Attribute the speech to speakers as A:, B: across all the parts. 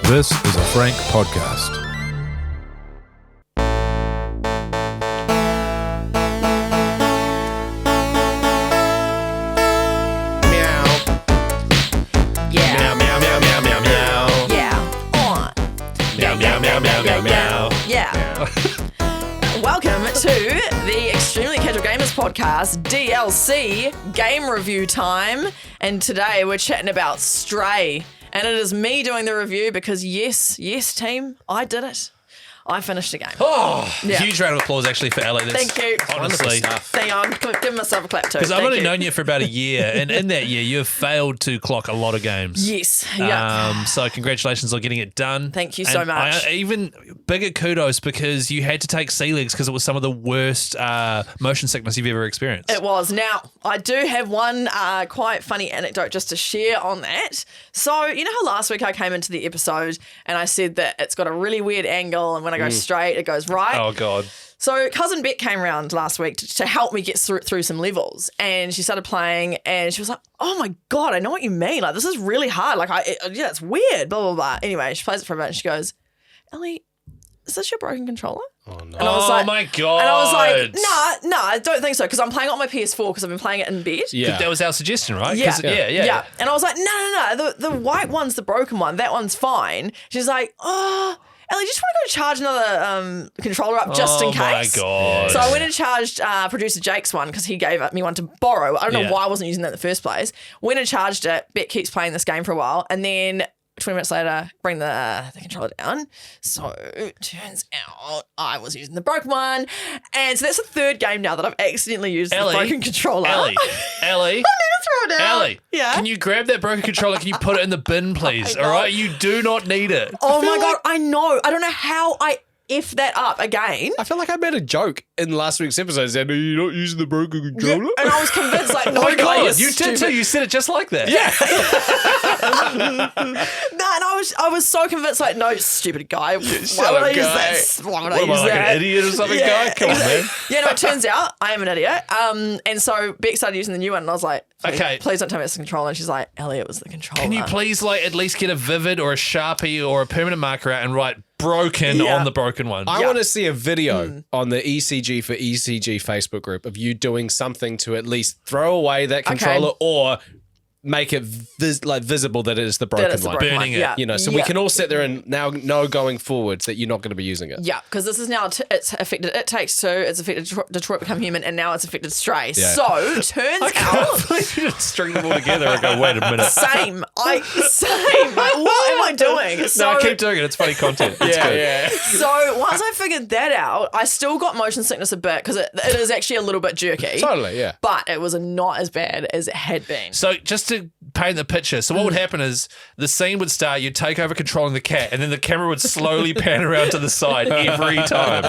A: This is a Frank podcast.
B: Welcome to the Extremely Casual Gamers podcast, DLC game review time. And today we're chatting about Stray. And it is me doing the review because yes, team, I did it. I finished the game.
C: Huge round of applause actually for Ellie.
B: Thank you.
C: Honestly.
B: Hang on, give myself a clap too.
C: Because I've only known you for about a year, and in that year you have failed to clock a lot of games.
B: Yes. Yeah.
C: So congratulations on getting it done.
B: Thank you so much.
C: Even bigger kudos because you had to take sea legs because it was some of the worst motion sickness you've ever experienced.
B: It was. Now, I do have one quite funny anecdote just to share on that. So, you know how last week I came into the episode and I said that it's got a really weird angle and when I go straight, it goes right.
C: Oh, God.
B: So cousin Beck came around last week to help me get through some levels, and she started playing, and she was like, "Oh my God, I know what you mean. Like this is really hard. Like it's weird." Blah blah blah. Anyway, she plays it for a bit, and she goes, "Ellie, is this your broken controller?"
C: Oh no!
B: And I was like,
C: my God!
B: And I was like, "No, I don't think so," because I'm playing it on my PS4 because I've been playing it in bed.
C: Yeah, that was our suggestion, right?
B: Yeah. And I was like, "No. The white one's the broken one. That one's fine." She's like, "Oh, Ellie, just want to go charge another controller up just in case."
C: Oh, my God.
B: So I went and charged producer Jake's one because he gave me one to borrow. I don't know why I wasn't using that in the first place. Went and charged it. Beck keeps playing this game for a while. And then 20 minutes later, bring the controller down. So it turns out I was using the broken one. And so that's the third game now that I've accidentally used the broken controller.
C: Ellie.
B: I need to throw it out.
C: Ellie, can you grab that broken controller? Can you put it in the bin, please? All right? You do not need it.
B: Oh, my God. I know. I don't know how I F that up again.
D: I feel like I made a joke in last week's episode saying, "Are you not using the broken controller?"
B: Yeah, and I was convinced, like, no,
C: oh my God,
B: you
C: did too. You said it just like that.
D: Yeah.
B: No, and I was so convinced, like, no, stupid guy. Why would I use this? Why would I use
C: like
B: that?
C: an idiot or something, guy? Come on, man.
B: Yeah, no, it turns out I am an idiot. And so Beck started using the new one, and I was like, please don't tell me it's the controller. And she's like, Ellie, it was the controller.
C: Can you please, like, at least get a Vivid or a Sharpie or a permanent marker out and write broken on the broken one?
D: I want to see a video on the ECG for ECG Facebook group of you doing something to at least throw away that controller or make it visible that it is the broken one.
C: Burning it.
B: Yeah.
D: You know, so we can all sit there and now know going forward that you're not going to be using it.
B: Yeah, because this is now, it's affected It Takes Two, it's affected Detroit Become Human, and now it's affected Stray.
D: Yeah.
B: So, turns out...
C: You just string them all together and go, wait a minute.
B: Same. Like, what am I doing? So,
C: No, keep doing it. It's funny content. It's good.
D: Yeah.
B: So once I figured that out, I still got motion sickness a bit because it is actually a little bit jerky.
D: Totally, yeah.
B: But it was not as bad as it had been.
C: So just to paint the picture, so what would happen is the scene would start, you'd take over controlling the cat, and then the camera would slowly pan around to the side every time.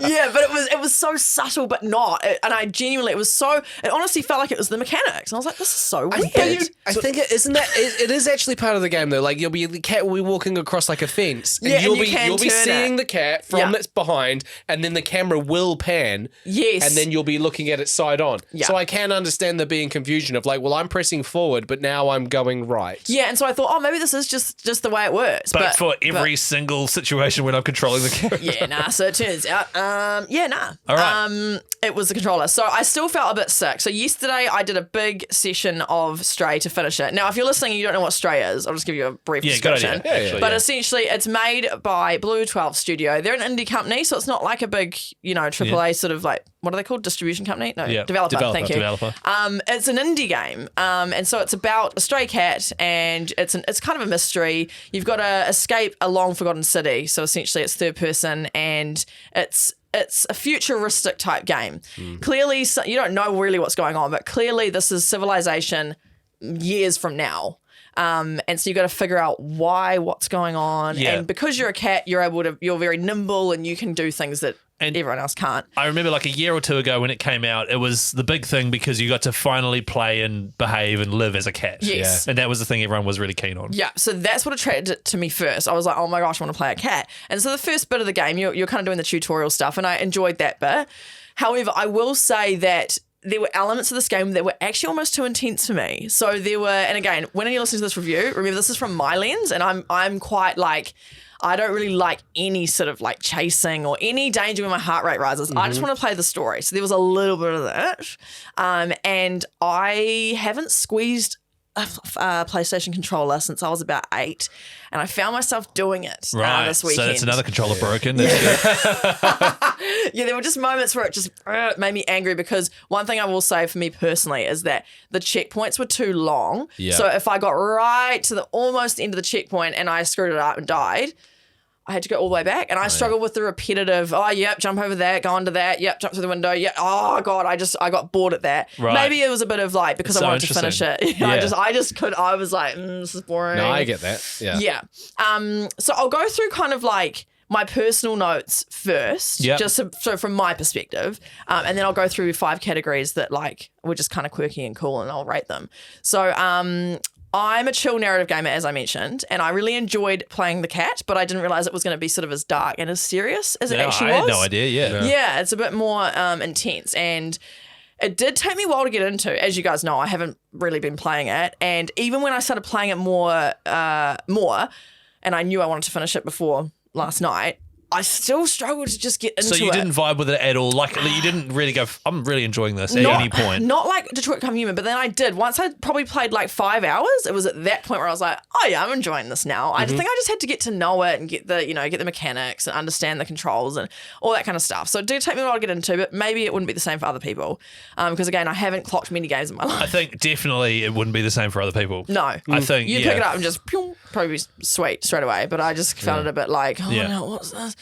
B: Yeah, but it was so subtle, but not. And I genuinely, it honestly felt like it was the mechanics. And I was like, this is so weird.
D: I think it isn't that it is actually part of the game though. Like the cat will be walking across like a fence, and you'll be seeing the cat from its behind, and then the camera will pan.
B: Yes.
D: And then you'll be looking at it side on.
B: Yeah.
D: So I can understand there being confusion of like, well, I'm pressing forward, but now I'm going right.
B: Yeah, and so I thought, oh, maybe this is just the way it works.
C: But for every single situation when I'm controlling the cat.
B: Yeah, nah. So it turns out,
C: All right.
B: it was the controller. So I still felt a bit sick. So yesterday I did a big session of Stray to finish it. Now, if you're listening and you don't know what Stray is, I'll just give you a brief description.
C: Good idea.
B: But essentially, it's made by Blue 12 Studio. They're an indie company, so it's not like a big, AAA sort of like, what are they called? Distribution company? No, developer. Thank you.
C: Developer.
B: It's an indie game, and so it's about a stray cat, and it's kind of a mystery. You've got to escape a long forgotten city. So essentially, it's third person, and it's a futuristic type game. Clearly, you don't know really what's going on, but clearly this is civilization years from now. And so you got to figure out what's going on.
C: Yeah.
B: And because you're a cat, you're very nimble and you can do things that everyone else can't.
C: I remember like a year or two ago when it came out, it was the big thing because you got to finally play and behave and live as a cat.
B: Yes.
C: Yeah. And that was the thing everyone was really keen on.
B: Yeah, so that's what attracted it to me first. I was like, oh my gosh, I want to play a cat. And so the first bit of the game, you're kind of doing the tutorial stuff, and I enjoyed that bit. However, I will say that there were elements of this game that were actually almost too intense for me. So there were, and again, when you're listening to this review, remember this is from my lens, and I'm quite like, I don't really like any sort of like chasing or any danger when my heart rate rises. I just want to play the story. So there was a little bit of that. And I haven't squeezed a PlayStation controller since I was about 8, and I found myself doing it this weekend.
C: So that's another controller broken.
B: Yeah, there were just moments where it just made me angry, because one thing I will say for me personally is that the checkpoints were too long.
D: Yeah.
B: So if I got right to the almost end of the checkpoint and I screwed it up and died, I had to go all the way back, and I struggled with the repetitive, jump over that, go onto that, jump through the window, oh God, I got bored at that.
C: Right.
B: Maybe it was a bit of like, because I wanted to finish it.
C: Yeah.
B: I was like, this is boring.
D: No, I get that. Yeah.
B: Yeah. So I'll go through kind of like my personal notes first, just so from my perspective, and then I'll go through 5 categories that like were just kind of quirky and cool, and I'll rate them. So I'm a chill narrative gamer, as I mentioned, and I really enjoyed playing the cat, but I didn't realize it was going to be sort of as dark and as serious as it actually was.
C: I had no idea,
B: Yeah, it's a bit more intense, and it did take me a while to get into. As you guys know, I haven't really been playing it, and even when I started playing it more, and I knew I wanted to finish it before last night, I still struggled to just get into it.
C: So you didn't vibe with it at all? Like, you didn't really go, I'm really enjoying this at any point?
B: Not like Detroit Become Human, but then I did. Once I probably played like 5 hours, it was at that point where I was like, oh yeah, I'm enjoying this now. I think I just had to get to know it and get the mechanics and understand the controls and all that kind of stuff. So it did take me a while to get into, but maybe it wouldn't be the same for other people. Because again, I haven't clocked many games in my life.
C: I think definitely it wouldn't be the same for other people.
B: No.
C: I think,
B: you pick it up and just probably be sweet straight away, but I just found it a bit like, no, what's this?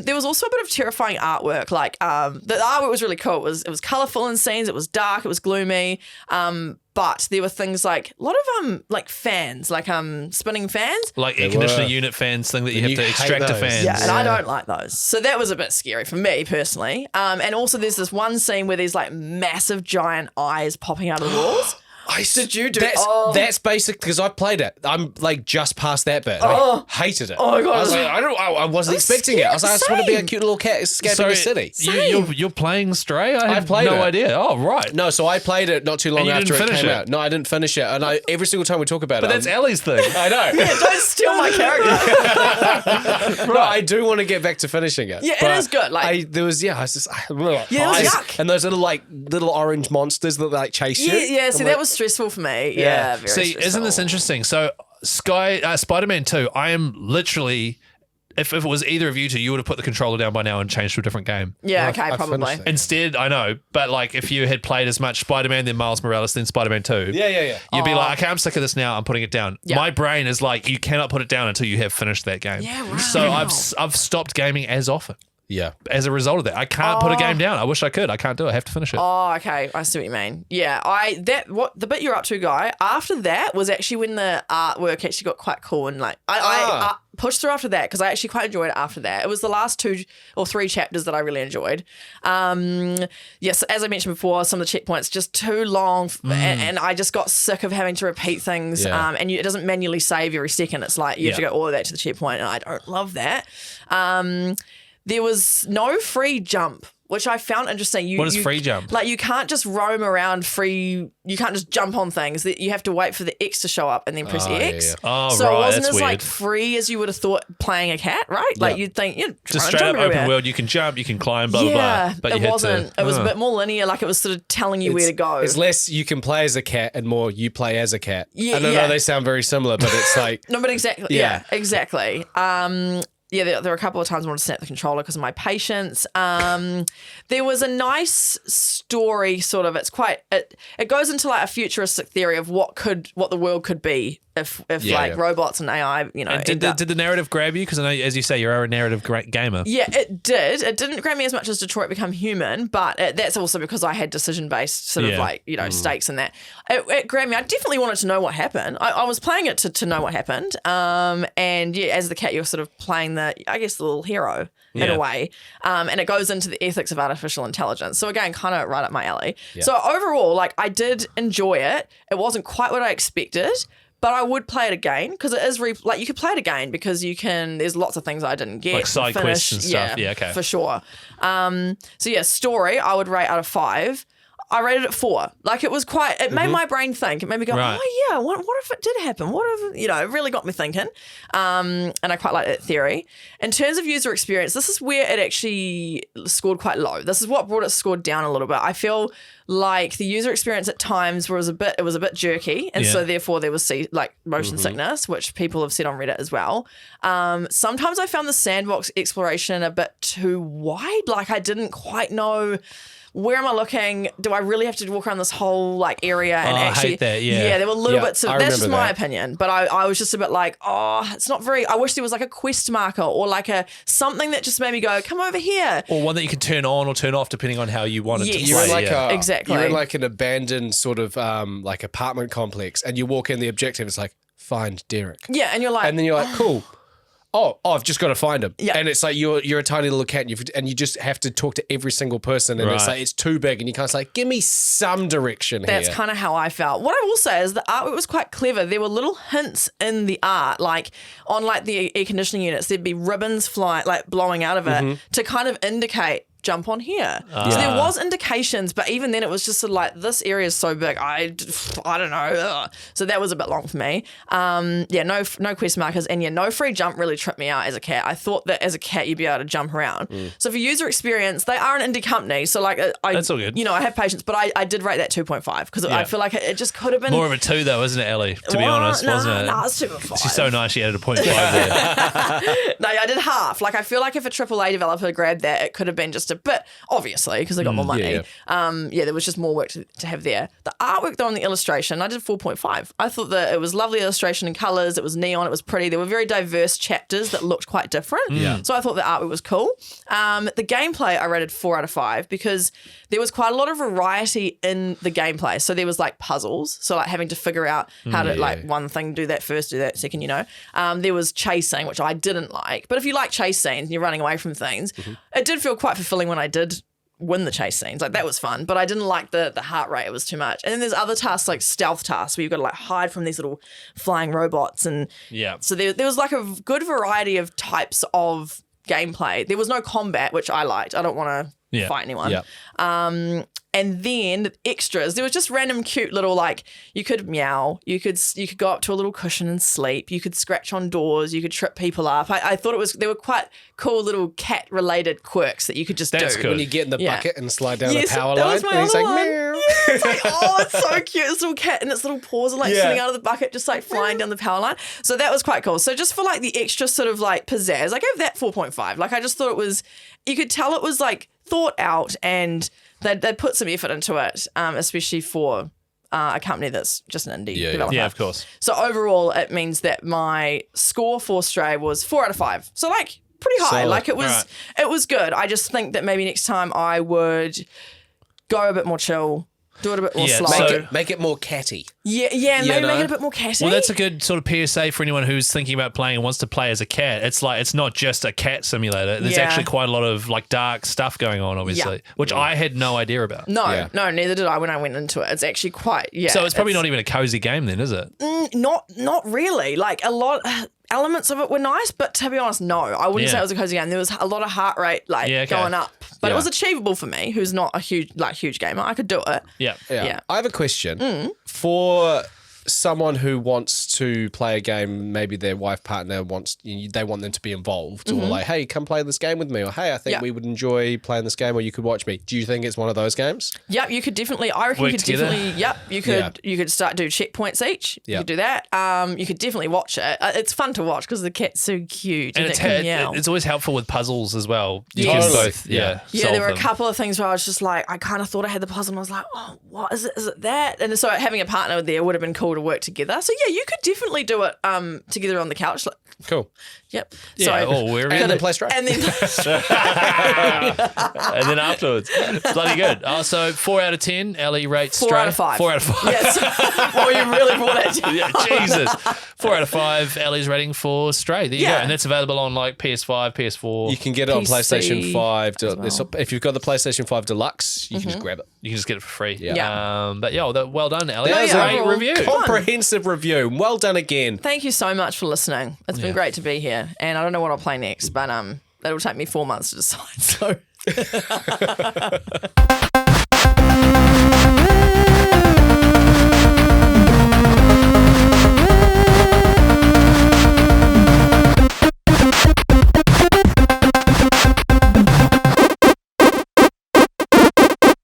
B: There was also a bit of terrifying artwork. Like the artwork was really cool. It was colourful in scenes. It was dark. It was gloomy. But there were things like a lot of like fans, like spinning fans,
C: like air conditioner unit fans, thing that you have to extract to fans.
B: Yeah, and I don't like those. So that was a bit scary for me personally. And also there's this one scene where there's like massive giant eyes popping out of the walls. Did you do
D: That's basic, because I played it. I'm like just past that bit. I hated it.
B: Oh my God.
D: I was like, I wasn't expecting it. I was like, I just want to be a cute little cat escaping the city.
C: You're playing Stray? I had
D: played
C: no
D: it.
C: idea. Oh, right.
D: No, so I played it not too long
C: And you
D: after
C: didn't
D: it
C: finish
D: came
C: it?
D: out. No, I didn't finish it. And every single time we talk about
C: But
D: it,
C: that's Ellie's thing.
D: I know.
B: Yeah, don't steal my character.
D: No, I do want to get back to finishing it.
B: Yeah,
D: but
B: it is good. Like,
D: I was just
B: it was yuck.
D: and those little orange monsters that like chase you.
B: Yeah. See, that was stressful for me. Yeah, very
C: See,
B: stressful.
C: isn't this interesting? So, Spider-Man 2, I am literally, if it was either of you two, you would have put the controller down by now and changed to a different game.
B: Yeah,
D: I
B: probably.
D: finished it.
C: Instead, I know, but like if you had played as much Spider-Man, then Miles Morales, then Spider-Man 2.
D: Yeah.
C: You'd be like, okay, I'm sick of this now. I'm putting it down.
B: Yeah.
C: My brain is like, you cannot put it down until you have finished that game.
B: Yeah, right.
C: So I've stopped gaming as often.
D: Yeah.
C: As a result of that, I can't put a game down. I wish I could. I can't do it. I have to finish it.
B: Oh, okay. I see what you mean. Yeah, the bit you're up to, Guy. After that was actually when the artwork actually got quite cool, and like I pushed through after that because I actually quite enjoyed it after that. It was the last 2 or 3 chapters that I really enjoyed. Yes, as I mentioned before, some of the checkpoints just too long, and I just got sick of having to repeat things.
D: Yeah.
B: And it doesn't manually save every second. It's like you have to go all the way back to the checkpoint, and I don't love that. There was no free jump, which I found interesting.
C: What is free jump?
B: Like, you can't just roam around free. You can't just jump on things. You have to wait for the X to show up and then press X.
D: Yeah.
C: Oh,
B: so
C: right.
B: it wasn't
C: That's
B: as like
C: weird.
B: free as you would have thought playing a cat, right? Like you'd think,
C: Just straight up open world. You can jump, you can climb, blah, blah, blah. But
B: it wasn't. It was a bit more linear. Like, it was sort of telling you where to go.
D: It's less you can play as a cat and more you play as a cat.
B: Yeah,
D: I don't know, they sound very similar, but it's like...
B: No, but exactly. Yeah, exactly. Yeah, there were a couple of times I wanted to snap the controller because of my patience. There was a nice story, sort of. It's quite. It goes into like a futuristic theory of what the world could be if robots and AI,
C: And did the narrative grab you? Because I know, as you say, you are a narrative gamer.
B: Yeah, it did. It didn't grab me as much as Detroit Become Human, but that's also because I had decision-based sort of like, stakes in that. It grabbed me. I definitely wanted to know what happened. I was playing it to know what happened. And yeah, as the cat, you're sort of playing the little hero in a way. And it goes into the ethics of artificial intelligence. So again, kind of right up my alley. Yeah. So overall, like, I did enjoy it. It wasn't quite what I expected, but I would play it again because it is you could play it again because you can. There's lots of things I didn't get.
C: Like side quests and stuff. Yeah, okay.
B: For sure. So yeah, story I would rate out of 5. I rated it 4. Like it was quite. It made my brain think. It made me go,
C: Right.
B: oh yeah, what if it did happen? What if it really got me thinking. And I quite like that theory. In terms of user experience, this is where it actually scored quite low. This is what brought it scored down a little bit. I feel like the user experience at times was a bit jerky, and so therefore there was motion sickness, which people have said on Reddit as well. Sometimes I found the sandbox exploration a bit too wide. Like I didn't quite know. Where am I looking? Do I really have to walk around this whole area and actually?
C: I hate that. Yeah,
B: there were little bits of. That's just my
D: that.
B: opinion, but I was just a bit like, it's not very. I wish there was like a quest marker or like something that just made me go, come over here,
C: or one that you could turn on or turn off depending on how you want it to
B: Yes.
C: play.
D: You're in
B: exactly.
D: You're in like an abandoned sort of like apartment complex, and you walk in. The objective is like find Derek.
B: Yeah, and you're like,
D: And then you're like, cool. Oh, I've just got to find him.
B: Yeah.
D: And it's like you're a tiny little cat and you just have to talk to every single person. And it's
C: Right.
D: like, it's too big. And you can't say, give me some direction
B: That's
D: here.
B: kind of how I felt. What I will say is the artwork was quite clever. There were little hints in the art, like on like the air conditioning units, there'd be ribbons blowing out of it to kind of indicate jump on here. So there was indications, but even then it was just sort of like this area is so big. I don't know. Ugh. So that was a bit long for me. No quest markers, and no free jump really tripped me out as a cat. I thought that as a cat you'd be able to jump around. So for user experience, they are an indie company, so like
C: That's all good.
B: I have patience, but I did rate that 2.5 because I feel like it just could have been
C: More of a 2 though, isn't it, Ellie? To be honest, wasn't it?
B: No, it's 2.5.
C: She's so nice. She added a 0.5 there.
B: No, I did half. Like I feel like if a AAA developer grabbed that, it could have been just a bit, obviously, because they got more money. There was just more work to have there. The artwork though on the illustration, I did 4.5. I thought that it was lovely illustration and colours. It was neon. It was pretty. There were very diverse chapters that looked quite different. So I thought the artwork was cool. The gameplay I rated 4 out of 5 because there was quite a lot of variety in the gameplay. So there was like puzzles, so like having to figure out how to like one thing, do that first, do that second. There was chasing, which I didn't like. But if you like chase scenes and you're running away from things, it did feel quite fulfilling when I did win the chase scenes. Like that was fun, but I didn't like the heart rate. It was too much. And then there's other tasks like stealth tasks where you've got to like hide from these little flying robots. And so there was like a good variety of types of gameplay. There was no combat, which I liked. I don't want to fight anyone. And then the extras, there was just random cute little like you could meow, you could go up to a little cushion and sleep, you could scratch on doors, you could trip people up. I thought they were quite cool little cat related quirks that you could just do.
C: Cool.
D: When you get in the bucket and slide down
B: Yes,
D: the power
B: that
D: line,
B: was my
D: and he's
B: other
D: like,
B: one.
D: meow.
B: It's like, it's so cute. This little cat and its little paws are like sitting out of the bucket, just like flying down the power line. So that was quite cool. So just for like the extra sort of like pizzazz, I gave that 4.5. Like I just thought it was, you could tell it was like thought out and they'd put some effort into it, especially for a company that's just an indie developer.
C: Yeah, of course.
B: So overall, it means that my score for Stray was 4 out of 5. So like pretty high.
D: Solid.
B: Like it was good. I just think that maybe next time I would go a bit more chill, do it a bit more slow.
D: Make it more catty.
B: Maybe make it a bit more catty.
C: Well, that's a good sort of PSA for anyone who's thinking about playing and wants to play as a cat. It's like it's not just a cat simulator. There's actually quite a lot of like dark stuff going on, obviously, which I had no idea about.
B: No, neither did I when I went into it. It's actually quite
C: So it's probably not even a cozy game then, is it?
B: Not really. Like a lot. Elements of it were nice, but to be honest, no. I wouldn't say it was a cozy game. There was a lot of heart rate going up. But it was achievable for me, who's not a huge gamer. I could do it.
C: Yeah.
D: I have a question. For someone who wants to play a game, maybe their wife, partner they want them to be involved, or like, hey, come play this game with me, or hey, I think we would enjoy playing this game, or you could watch me. Do you think it's one of those games?
B: Yep, you could definitely. I reckon
C: Work
B: you could
C: together?
B: definitely. Yep, you could start do checkpoints each. You could do that. You could definitely watch it. It's fun to watch because the cat's so cute and
C: it's always helpful with puzzles as well. You
B: Yes.
C: can both,
B: Yeah,
C: solve
B: there were
C: them.
B: a couple of things where I was just like, I kind of thought I had the puzzle and I was like, oh, what is it? Is it that? And so having a partner there would have been cool to work together. So yeah, you could definitely do it together on the couch.
D: Cool.
B: Yep.
C: Yeah,
B: so,
C: or wherever.
D: And then play straight.
B: and then
C: And then afterwards. Bloody good. So 4 out of 10, Ellie rates
B: 4
C: Stray.
B: out of 5.
C: 4 out of 5.
B: Yes. Well, you really brought it.
C: Yeah, Jesus. 4 out of 5, Ellie's rating for Stray. There you go. And that's available on like PS5, PS4.
D: You can get it on
B: PC
D: PlayStation 5.
B: well.
D: If you've got the PlayStation 5 Deluxe, you can just grab it.
C: You can just get it for free.
B: Yeah.
C: But well done, Ellie.
D: That was
C: Great
B: overall,
C: review.
D: Comprehensive review. Well done again.
B: Thank you so much for listening. It's been great to be here. And I don't know what I'll play next, but it'll take me 4 months to decide. So